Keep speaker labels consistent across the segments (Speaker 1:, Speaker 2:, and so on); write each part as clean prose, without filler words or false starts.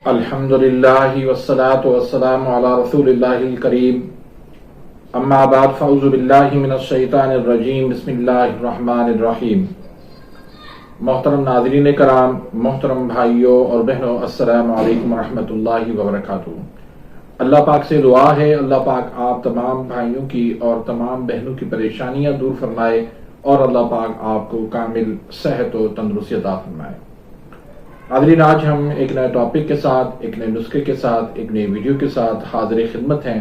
Speaker 1: الحمدللہ والصلاة والسلام علی رسول اللہ الکریم اما بعد فاعوذ باللہ من الشیطان الرجیم بسم اللہ الرحمن الرحیم۔ محترم ناظرین کرام، محترم بھائیوں اور بہنوں، السلام علیکم ورحمۃ اللہ وبرکاتہ۔ اللہ پاک سے دعا ہے اللہ پاک آپ تمام بھائیوں کی اور تمام بہنوں کی پریشانیاں دور فرمائے اور اللہ پاک آپ کو کامل صحت و تندرستی عطا فرمائے۔ ناظرین، آج ہم ایک نئے ٹاپک کے ساتھ، ایک نئے نسخے کے ساتھ، ایک نئی ویڈیو کے ساتھ حاضر خدمت ہیں۔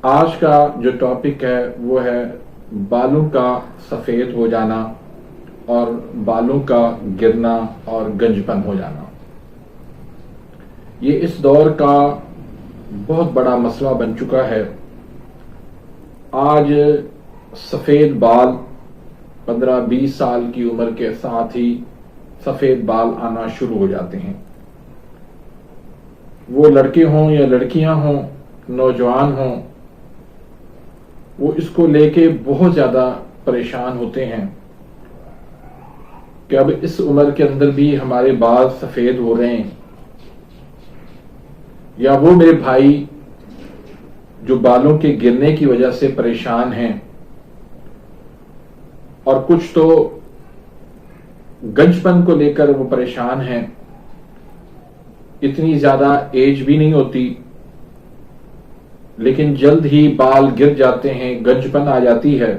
Speaker 1: آج کا جو ٹاپک ہے وہ ہے بالوں کا سفید ہو جانا اور بالوں کا گرنا اور گنجپن ہو جانا۔ یہ اس دور کا بہت بڑا مسئلہ بن چکا ہے۔ آج سفید بال 15-20 سال کی عمر کے ساتھ ہی سفید بال آنا شروع ہو جاتے ہیں۔ وہ لڑکے ہوں یا لڑکیاں ہوں، نوجوان ہوں، وہ اس کو لے کے بہت زیادہ پریشان ہوتے ہیں کہ اب اس عمر کے اندر بھی ہمارے بال سفید ہو رہے ہیں، یا وہ میرے بھائی جو بالوں کے گرنے کی وجہ سے پریشان ہیں، اور کچھ تو گنجپن کو لے کر وہ پریشان ہیں۔ اتنی زیادہ ایج بھی نہیں ہوتی لیکن جلد ہی بال گر جاتے ہیں، گنجپن آ جاتی ہے،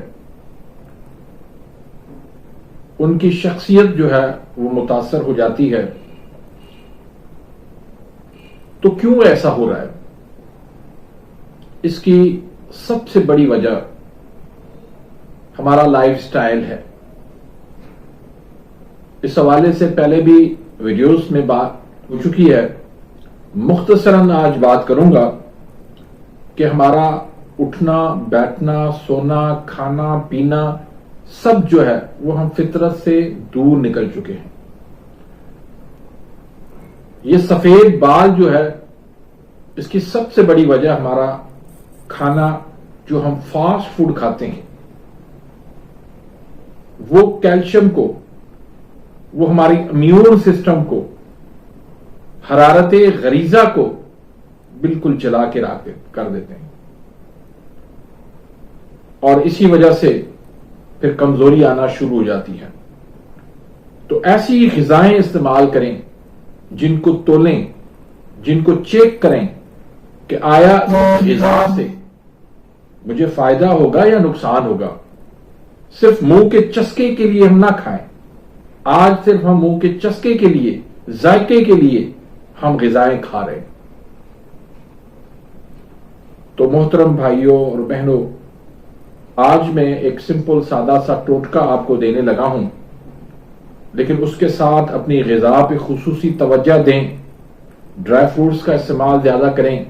Speaker 1: ان کی شخصیت جو ہے وہ متاثر ہو جاتی ہے۔ تو کیوں ایسا ہو رہا ہے؟ اس کی سب سے بڑی وجہ ہمارا لائف سٹائل ہے۔ اس حوالے سے پہلے بھی ویڈیوز میں بات ہو چکی ہے، مختصراً آج بات کروں گا کہ ہمارا اٹھنا، بیٹھنا، سونا، کھانا، پینا سب جو ہے وہ ہم فطرت سے دور نکل چکے ہیں۔ یہ سفید بال جو ہے اس کی سب سے بڑی وجہ ہمارا کھانا، جو ہم فاسٹ فوڈ کھاتے ہیں، وہ کیلشیم کو، وہ ہماری امیون سسٹم کو، حرارت غریزہ کو بالکل جلا کے راک کر دیتے ہیں، اور اسی وجہ سے پھر کمزوری آنا شروع ہو جاتی ہے۔ تو ایسی غذائیں استعمال کریں جن کو تولیں، جن کو چیک کریں کہ آیا غذا سے مجھے فائدہ ہوگا یا نقصان ہوگا۔ صرف منہ کے چسکے کے لیے ہم نہ کھائیں۔ آج صرف ہم منہ کے چسکے کے لیے، ذائقے کے لیے ہم غذائیں کھا رہے ہیں۔ تو محترم بھائیوں اور بہنوں، آج میں ایک سمپل سادہ سا ٹوٹکا آپ کو دینے لگا ہوں، لیکن اس کے ساتھ اپنی غذا پہ خصوصی توجہ دیں۔ ڈرائی فروٹس کا استعمال زیادہ کریں،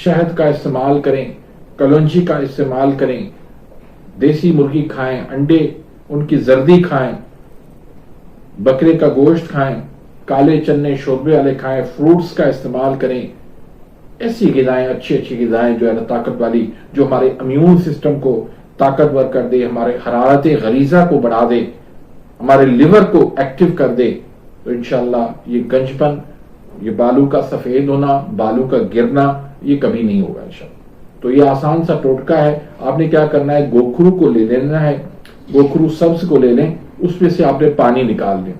Speaker 1: شہد کا استعمال کریں، کلونجی کا استعمال کریں، دیسی مرغی کھائیں، انڈے ان کی زردی کھائیں، بکرے کا گوشت کھائیں، کالے چنے شوربے والے کھائیں، فروٹس کا استعمال کریں۔ ایسی غذائیں، اچھی غذائیں جو ہے نا طاقت والی، جو ہمارے امیون سسٹم کو طاقتور کر دے، ہمارے حرارت غریزہ کو بڑھا دے، ہمارے لیور کو ایکٹیو کر دے، تو انشاءاللہ یہ گنجپن، یہ بالوں کا سفید ہونا، بالوں کا گرنا، یہ کبھی نہیں ہوگا انشاءاللہ۔ تو یہ آسان سا ٹوٹکا ہے۔ آپ نے کیا کرنا ہے، گوکھرو کو لے لینا ہے، گوکھرو سبز کو لے لیں، اس میں سے آپ نے پانی نکال لیں۔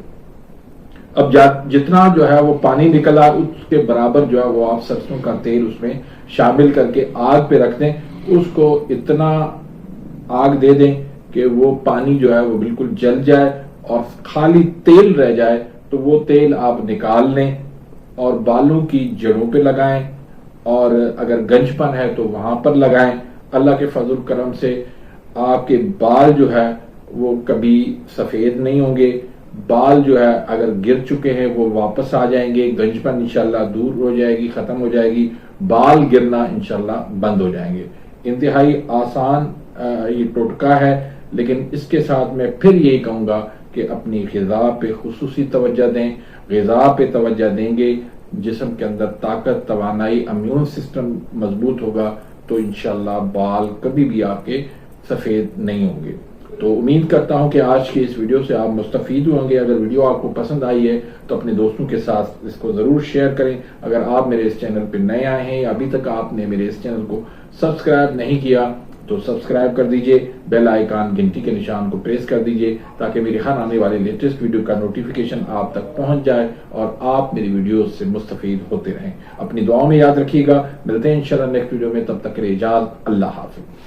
Speaker 1: اب جتنا جو ہے وہ پانی نکلا اس کے برابر جو ہے وہ آپ سرسوں کا تیل اس میں شامل کر کے آگ پہ رکھ دیں، اس کو اتنا آگ دے دیں کہ وہ پانی جو ہے وہ بالکل جل جائے اور خالی تیل رہ جائے، تو وہ تیل آپ نکال لیں اور بالوں کی جڑوں پہ لگائیں، اور اگر گنجپن ہے تو وہاں پر لگائیں۔ اللہ کے فضل و کرم سے آپ کے بال جو ہے وہ کبھی سفید نہیں ہوں گے۔ بال جو ہے اگر گر چکے ہیں وہ واپس آ جائیں گے، گنجپن انشاءاللہ دور ہو جائے گی، ختم ہو جائے گی، بال گرنا انشاءاللہ بند ہو جائیں گے۔ انتہائی آسان یہ ٹوٹکا ہے، لیکن اس کے ساتھ میں پھر یہی کہوں گا کہ اپنی غذا پہ خصوصی توجہ دیں۔ غذا پہ توجہ دیں گے، جسم کے اندر طاقت، توانائی، امیون سسٹم مضبوط ہوگا، تو انشاءاللہ بال کبھی بھی آپ کے سفید نہیں ہوں گے۔ تو امید کرتا ہوں کہ آج کی اس ویڈیو سے آپ مستفید ہوں گے. اگر ویڈیو آپ کو پسند آئی ہے تو اپنے دوستوں کے ساتھ اس کو ضرور شیئر کریں. اگر آپ میرے اس چینل پہ نئے آئے ہیں یا ابھی تک آپ نے میرے اس چینل کو سبسکرائب نہیں کیا تو سبسکرائب کر دیجئے, بیل آئیکن گھنٹی کے نشان کو پریس کر دیجئے تاکہ میری ہر آنے والے لیٹسٹ ویڈیو کا نوٹیفیکیشن آپ تک پہنچ جائے اور آپ میری ویڈیوز سے مستفید ہوتے رہیں. اپنی دعاؤں میں یاد رکھیے گا. ملتے ہیں انشاءاللہ نیکسٹ ویڈیو میں. تب تک کے لیے اجازت. اللہ حافظ.